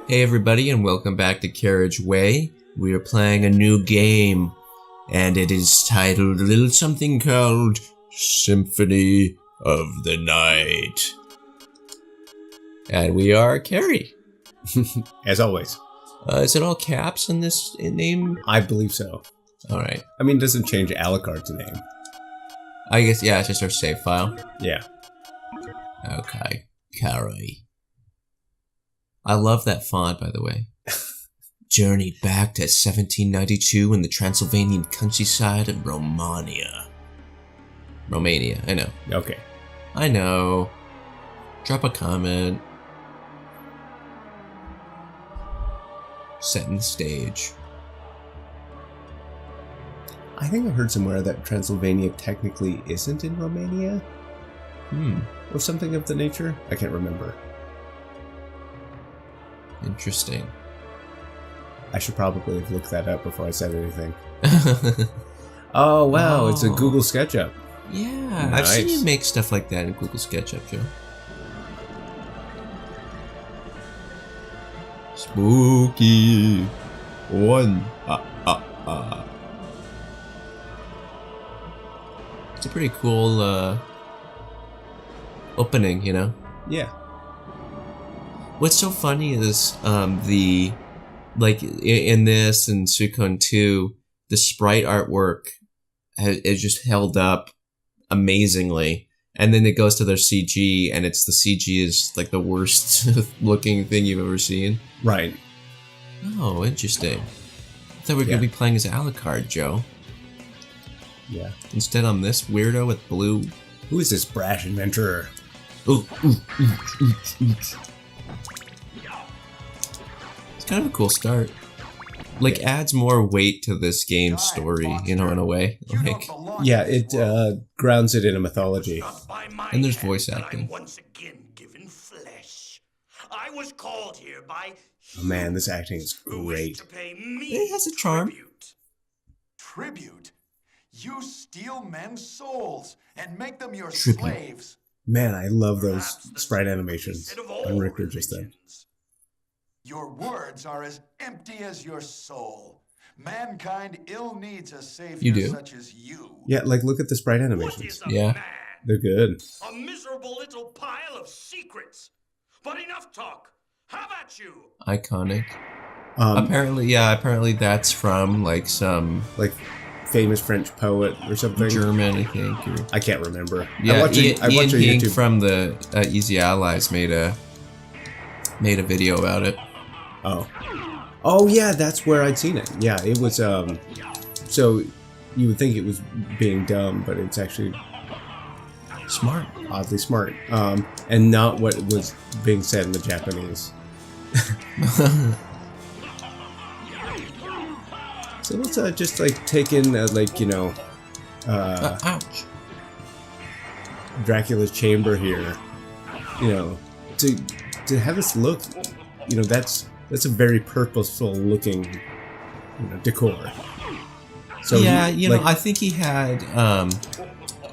Hey everybody, and welcome back to Carriage Way. We are playing a new game, and it is titled a little something called Symphony of the Night. And we are Carrie. As always. Is it all caps in this name? I believe so. Alright. I mean, it doesn't change Alucard's name. I guess, yeah, it's just our save file. Yeah. Okay, Carrie. I love that font, by the way. Journey back to 1792 in the Transylvanian countryside of Romania, I know. Okay. I know. Drop a comment. Setting the stage. I think I heard somewhere that Transylvania technically isn't in Romania. Or something of the nature. I can't remember. Interesting. I should probably have looked that up before I said anything. Oh, wow. It's a Google SketchUp. Yeah, Nice. I've seen you make stuff like that in Google SketchUp, Joe. Spooky. One. It's a pretty cool, opening, you know? Yeah. What's so funny is, in this and Suicune 2, the sprite artwork is just held up amazingly. And then it goes to their CG, and the CG is like the worst looking thing you've ever seen. Right. Oh, interesting. I thought we were going to be playing as Alucard, Joe. Yeah. Instead, I'm this weirdo with blue. Who is this brash adventurer? It's kind of a cool start. Like, adds more weight to this game's story, you know, in a way. Like, Yeah, it grounds it in a mythology. and there's voice acting. Once again given flesh. I was called here by Oh man, this acting is who wish great. to pay me It has a charm. Tribute? You steal men's souls and make them your Tribute. slaves. Man, I love those Perhaps the sprite safest animations of all on Richter just then. religions. Your words are as empty as your soul. Mankind ill needs a You savior do. such as you. Yeah, like look at the sprite What animations. is a Yeah. man? They're good. A miserable little pile of secrets. But enough talk. How about you? Iconic. Um, Apparently that's from, like, some like famous French poet or something. German, I think. Or, I can't remember. yeah, I watch a Ian Hink YouTube. from the Easy Allies made a video about it. Oh yeah, that's where I'd seen it. Yeah, it was. So you would think it was being dumb, but it's actually Smart. oddly smart. And not what was being said in the Japanese. So let's just like take in Ouch. Dracula's chamber here. You know, to have this look, you know, that's a very purposeful looking, decor. So yeah, like, I think he had,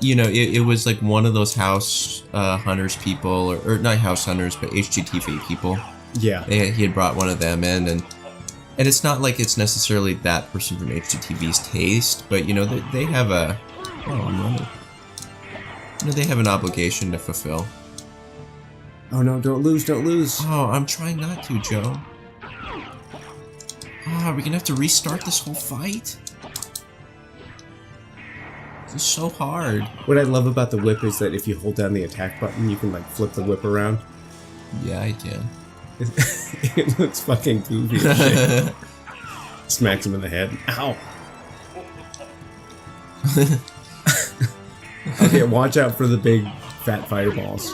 it was like one of those house hunters people, or not house hunters, but HGTV people. yeah, He had brought one of them in, and it's not like it's necessarily that person from HGTV's taste, but they have a, they have an obligation to fulfill. Oh no! Don't lose! Oh, I'm trying not to, Joe. Are we gonna have to restart this whole fight? This is so hard. What I love about the whip is that if you hold down the attack button, you can like flip the whip around. Yeah, I can. It looks fucking goofy as shit. Smacks him in the head. Ow! Okay, watch out for the big fat fireballs.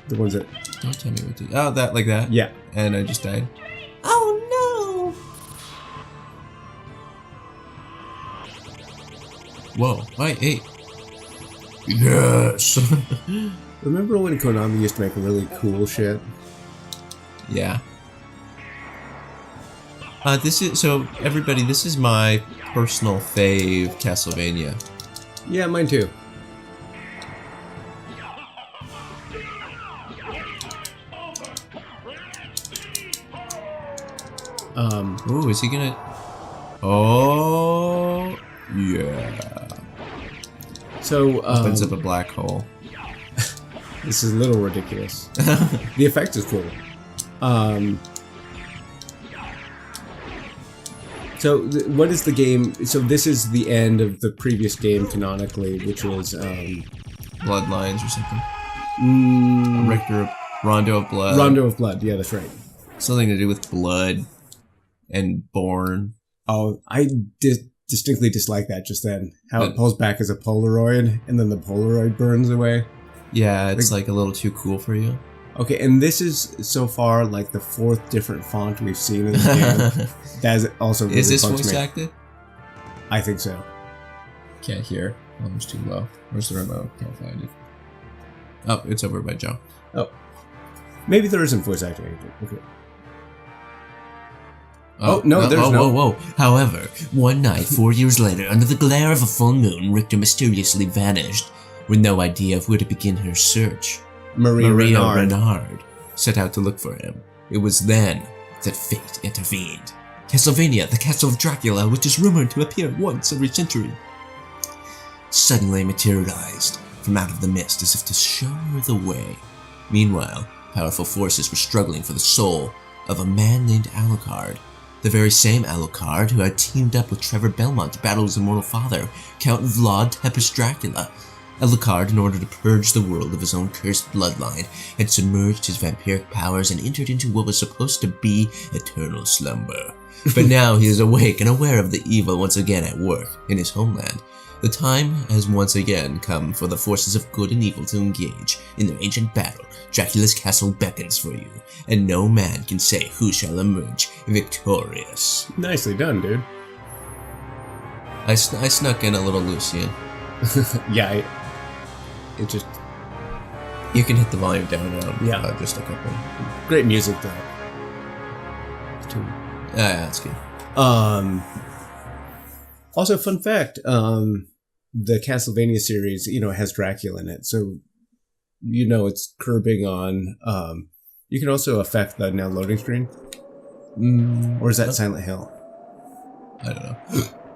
The ones that... Don't tell me what to do. Oh, that, like that? Yeah. And I just died. Oh, no! Whoa. Wait, hey. Yes! Remember when Konami used to make really cool shit? Yeah. Everybody, this is my personal fave Castlevania. Yeah, mine too. Ooh, is he gonna? Oh, yeah. So Opens up a black hole. this is a little ridiculous. The effect is cool. So what is the game? So this is the end of the previous game canonically, which was Bloodlines or something. mm, Rondo of Blood. Rondo of Blood. Yeah, that's right. Something to do with blood and born. Oh, I distinctly dislike that just then. How it But- pulls back as a Polaroid, and then the Polaroid burns away. Yeah, it's like a little too cool for you. Okay, and this is so far like the 4th different font we've seen in the game. That is also really Is this bugs voice me. acted? I think so. Can't hear. Volume's too low. Where's the remote? Can't find it. Oh, it's over by Joe. Oh, maybe there isn't voice acting. Okay. Oh, no, there's no- Whoa. However, one night, 4 years later, under the glare of a full moon, Richter mysteriously vanished, with no idea of where to begin her search. Maria Renard set out to look for him. It was then that fate intervened. Castlevania, the castle of Dracula, which is rumored to appear once every century, suddenly materialized from out of the mist as if to show her the way. Meanwhile, powerful forces were struggling for the soul of a man named Alucard, the very same Alucard who had teamed up with Trevor Belmont to battle his immortal father, Count Vlad Tepes Dracula. Alucard, in order to purge the world of his own cursed bloodline, had submerged his vampiric powers and entered into what was supposed to be eternal slumber. But now he is awake and aware of the evil once again at work in his homeland. The time has once again come for the forces of good and evil to engage in their ancient battle. Dracula's castle beckons for you, and no man can say who shall emerge victorious. Nicely done, dude. I snuck in a little Lucian. Yeah, it just You can hit the volume down on Yeah. just a couple. great music though. Yeah, that's good. Also, fun fact: the Castlevania series, has Dracula in it, so it's curbing on. You can also affect the now loading screen, or is that Silent Hill? I don't know.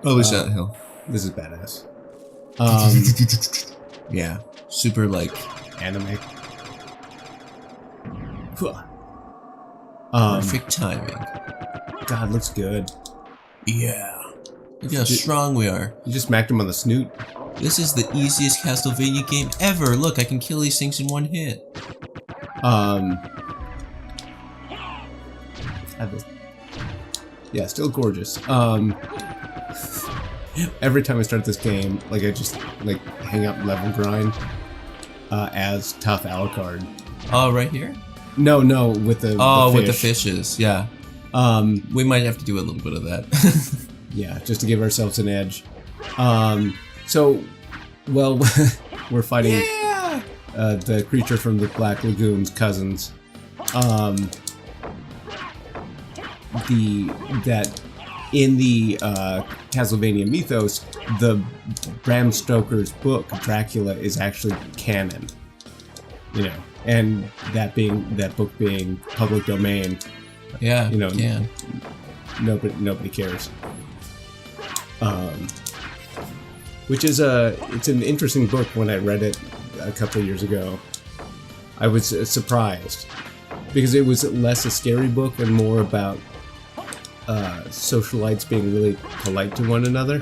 Probably Silent Hill. This is badass. Yeah, super like Anime. perfect timing. God, looks good. Yeah. Look how strong we are. You just smacked him on the snoot. This is the easiest Castlevania game ever. Look, I can kill these things in one hit. Yeah, still gorgeous. Every time I start this game, I just hang up level grind as tough Alucard. Oh, right here? No, with the with the fishes. Yeah. We might have to do a little bit of that. Yeah, just to give ourselves an edge. We're fighting the creature from the Black Lagoon's cousins. In the Castlevania mythos, the Bram Stoker's book Dracula is actually canon. And that book being public domain, Yeah. can. Nobody cares. Which is it's an interesting book. When I read it a couple of years ago, I was surprised because it was less a scary book and more about socialites being really polite to one another,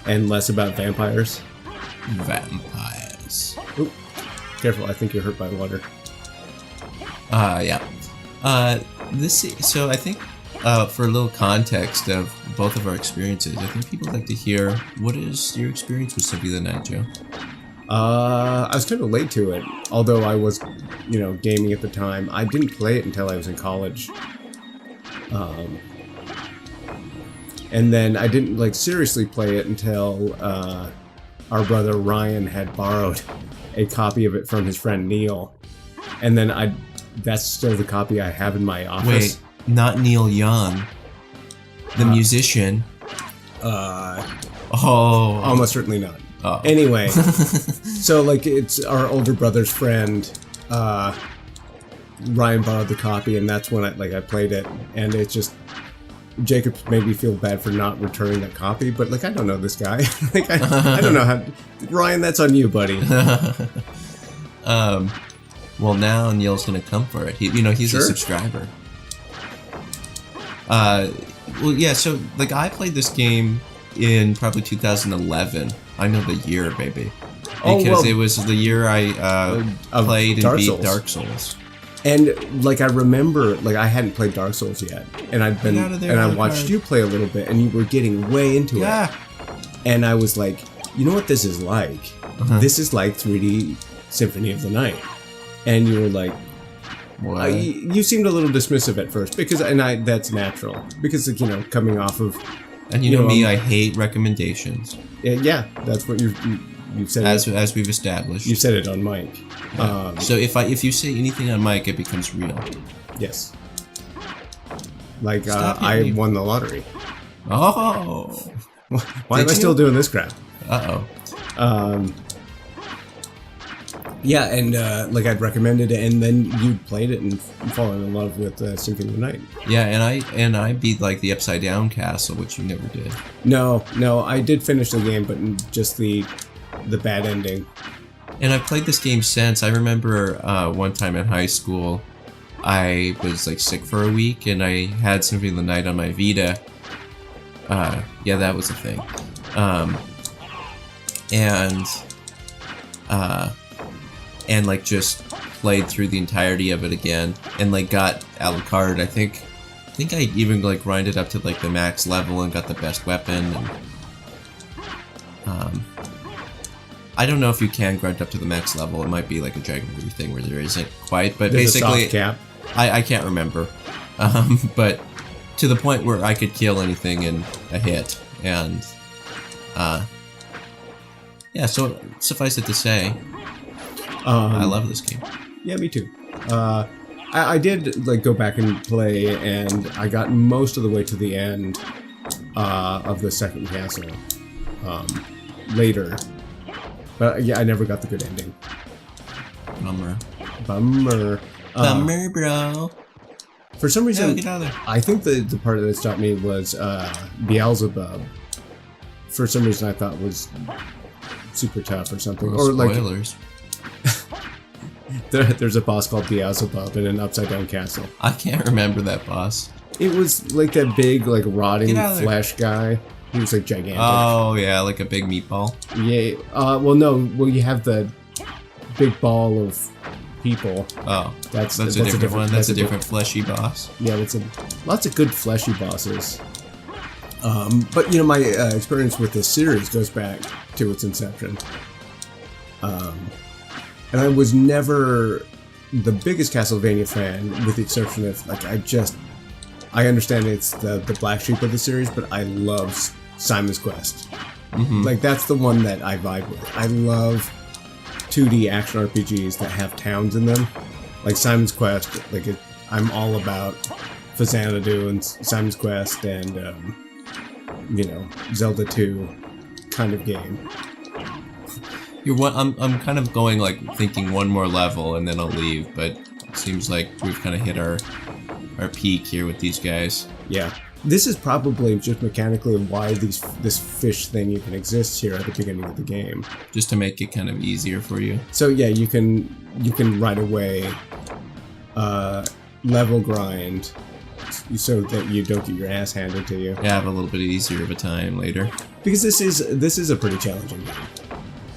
and less about vampires. Vampires. Ooh, careful! I think you're hurt by water. Yeah. So I think for a little context of both of our experiences, I think people like to hear, what is your experience with Symphony of the Night, Joe? I was kind of late to it, although I was, gaming at the time. I didn't play it until I was in college. And then I didn't seriously play it until our brother Ryan had borrowed a copy of it from his friend Neil, and then that's still the copy I have in my office. Wait, not Neil Young, the musician. Almost certainly not. Oh. Anyway, so it's our older brother's friend, Ryan borrowed the copy, and that's when I played it, and it's just Jacob made me feel bad for not returning that copy, but like I don't know this guy. Like I don't know how. Ryan, that's on you, buddy. Well, now Neil's gonna come for it. He's Sure. a subscriber. Well, yeah. So like I played this game in probably 2011. I know the year, baby, because it was the year I Of played and Dark beat Souls. Dark Souls. And like I remember, like I hadn't played Dark Souls yet, and I'd been Get out of there, and I Alucard. watched you play a little bit, and you were getting way into Yeah. it. And I was like, you know what this is like? This is like 3D Symphony of the Night. And you were like, What? you seemed a little dismissive at first that's natural because coming off of And you know me, I hate recommendations, yeah, that's what you said as we've established. you said it on mic. So if you say anything on mic, it becomes real. Yes. Like Stop I hitting me. won the lottery. Oh. Why am I Did still you? doing this crap? Uh-oh. Yeah, and like I'd recommended it, and then you played it and fallen in love with Symphony of the Night. Yeah, and I beat like the Upside Down Castle, which you never did. No, I did finish the game, but just the bad ending. And I've played this game since. I remember one time in high school, I was like sick for a week, and I had Symphony of the Night on my Vita. Yeah, that was a thing. And like just played through the entirety of it again, and like got Alucard. I think I even like grinded up to like the max level and got the best weapon. And, I don't know if you can grind up to the max level. It might be like a Dragon Ball thing where there isn't quite, but There's basically a soft cap. I can't remember. But to the point where I could kill anything in a hit, and yeah. So suffice it to say, I love this game. Yeah, me too. I did like go back and play, and I got most of the way to the end of the second castle later. But yeah, I never got the good ending. Bummer. Bummer. Bummer, bro. For some reason, Yeah, get out of there. I think the part that stopped me was Beelzebub. For some reason, I thought was super tough or something. Or like Spoilers. there's a boss called Beelzebub in an upside down castle. I can't remember that boss. It was like that big, like rotting Get out of there. flesh guy. He was like gigantic. Oh yeah, like a big meatball. Yeah. Well, no. Well, you have the big ball of people. Oh, That's a different one. That's a different fleshy boss. Yeah, lots of good fleshy bosses. But my experience with this series goes back to its inception. And I was never the biggest Castlevania fan, with the exception of like I understand it's the black sheep of the series, but I love Simon's Quest. Mm-hmm. Like that's the one that I vibe with. I love 2D action RPGs that have towns in them, like Simon's Quest. Like I'm all about Xanadu and Simon's Quest and Zelda 2 kind of game. I'm kind of going like thinking one more level and then I'll leave, but it seems like we've kind of hit our peak here with these guys. Yeah. This is probably just mechanically why this fish thing even exists here at the beginning of the game. Just to make it kind of easier for you. So yeah, you can right away level grind so that you don't get your ass handed to you. Yeah, have a little bit easier of a time later. Because this is a pretty challenging game.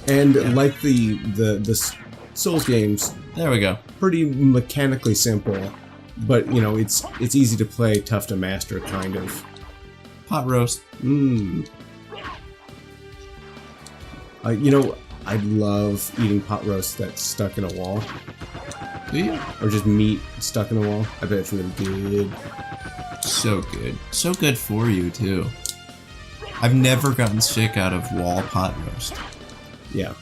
And like the Souls games, There we go. pretty mechanically simple, but it's easy to play, tough to master, kind of. Pot roast. I love eating pot roast that's stuck in a wall, Do you? or just meat stuck in a wall. I bet it's really good. So good. So good for you, too. I've never gotten sick out of wall pot roast. Yeah.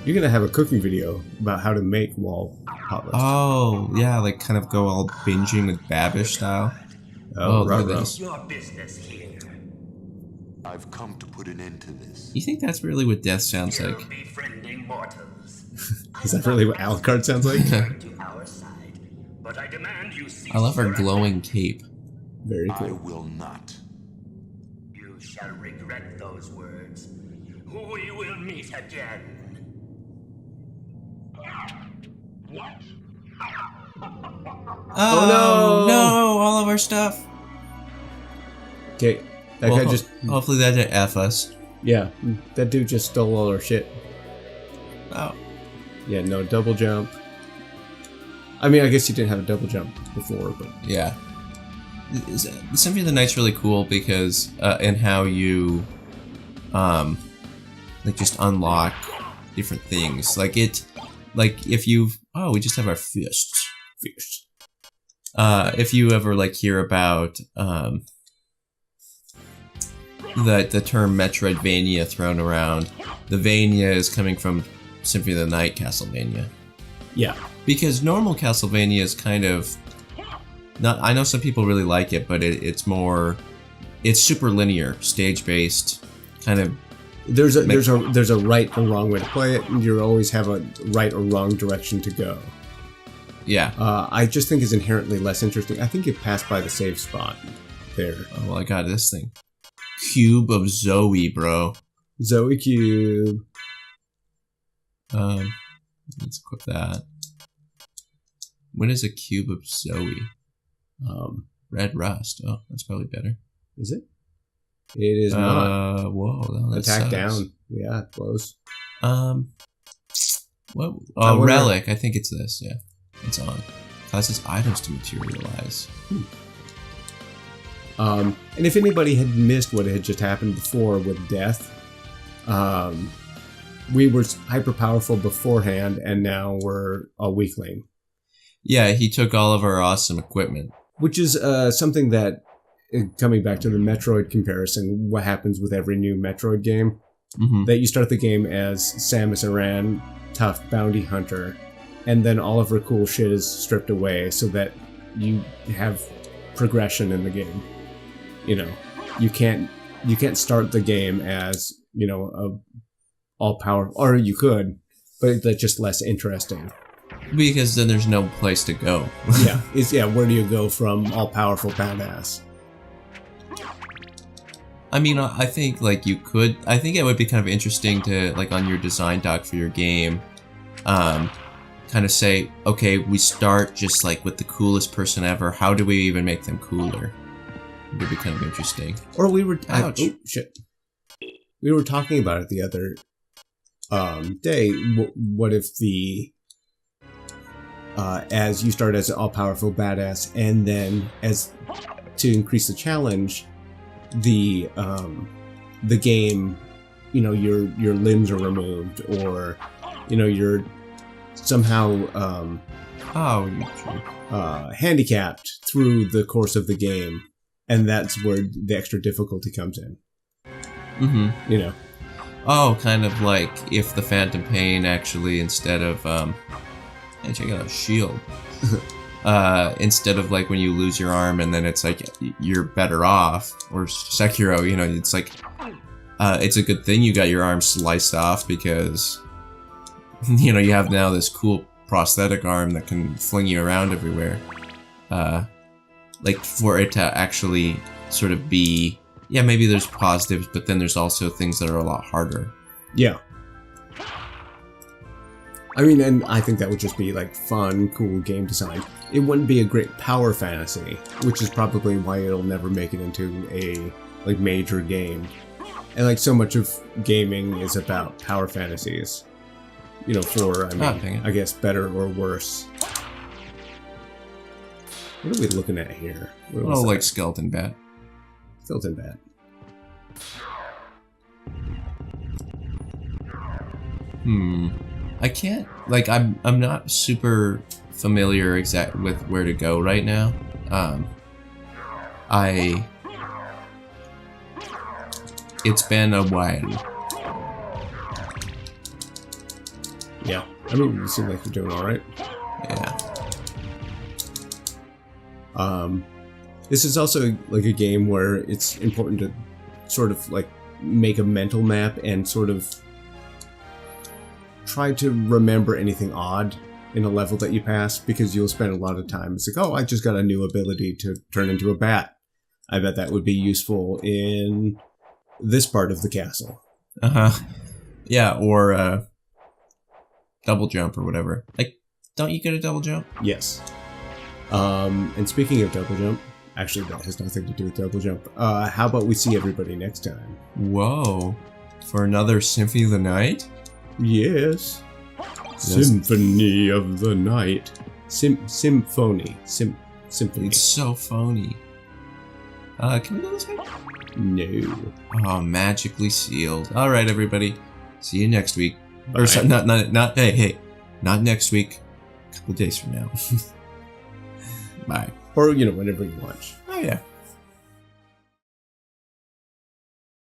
You're gonna have a cooking video about how to make wall pot roast. Oh, yeah, like kind of go all binging with Babish style. Oh, look at ruh-roh. this. Your business here. I've come to put an end to this. You think that's really what death sounds You're like? befriending mortals. Is that really what Alucard sounds like? To our side, but I demand you cease I love her your glowing cape. Very I cool. will not. You shall regret those words. We will meet again. Oh no! All of our stuff. Okay, that guy just... Hopefully that didn't F us. Yeah, that dude just stole all our shit. Oh. Yeah, no double jump. I mean, I guess you didn't have a double jump before, but... Yeah. Symphony of the Night's really cool because, and how you, like just unlock different things. Like if you've, we just have our fists. If you ever like hear about, the term Metroidvania thrown around, the Vania is coming from Symphony of the Night Castlevania. Yeah. Because normal Castlevania is kind of not. I know some people really like it, but it's super linear, stage based, kind of. There's a right or wrong way to play it, and you always have a right or wrong direction to go. Yeah. I just think it's inherently less interesting. I think you passed by the save spot there. Oh, well, I got this thing. Cube of Zoe, bro. Zoe Cube. Let's equip that. What is a cube of Zoe? Red rust. Oh, that's probably better. Is it? It is not. Whoa. That Attack sucks. down. Yeah, it blows. What? Oh, relic. I think it's this. Yeah, it's on. Causes items to materialize. And if anybody had missed what had just happened before with death, we were hyper powerful beforehand, and now we're a weakling. Yeah, he took all of our awesome equipment. Which is something that, coming back to the Metroid comparison, what happens with every new Metroid game, that you start the game as Samus Aran, tough bounty hunter, and then all of her cool shit is stripped away so that you have progression in the game. You know, you can't start the game as, you know, a all powerful, or you could, but that's just less interesting. Because then there's no place to go. Where do you go from all powerful badass? I mean, I think like you could. I think it would be kind of interesting to like on your design doc for your game, kind of say, okay, we start just like with the coolest person ever. How do we even make them cooler? It would be kind of interesting. Or we were shit. We were talking about it the other day. What if the as you start as an all-powerful badass, and then as to increase the challenge, the game, you know, your limbs are removed, or you know, you're somehow handicapped through the course of the game, and that's where the extra difficulty comes in. You know. Oh, kind of like if the Phantom Pain actually, instead of hey, check out a shield. Instead of like when you lose your arm and then it's like you're better off, or Sekiro, you know, it's like it's a good thing you got your arm sliced off because you know you have now this cool prosthetic arm that can fling you around everywhere. Like for it to actually sort of be, yeah, maybe there's positives, but then there's also things that are a lot harder. Yeah. I mean, and I think that would just be like fun, cool game design. It wouldn't be a great power fantasy, which is probably why it'll never make it into a like major game. And like so much of gaming is about power fantasies, you know, for I guess better or worse. What are we looking at here? Oh, like Skeleton Bat. Skeleton Bat. I can't, like, I'm not super familiar with where to go right now. It's been a while. Yeah, I mean, you seem like you're doing all right. Yeah. This is also like a game where it's important sort of like make a mental map and sort of try to remember anything odd in a level that you pass, because you'll spend a lot of time. It's like, oh, I just got a new ability to turn into a bat. I bet that would be useful in this part of the castle. Yeah, or double jump or whatever. Like, don't you get a double jump? Yes. And speaking of double jump, actually that has nothing to do with double jump. How about we see everybody next time? Whoa. For another Symphony of the Night? Yes. Symphony of the Night. Symphony. Symphony. It's so phony. Can we go this way? No. Oh, magically sealed. All right, everybody. See you next week. Bye. Or so, not. Hey, not next week. A couple days from now. Bye. Or, whenever you watch. Oh yeah.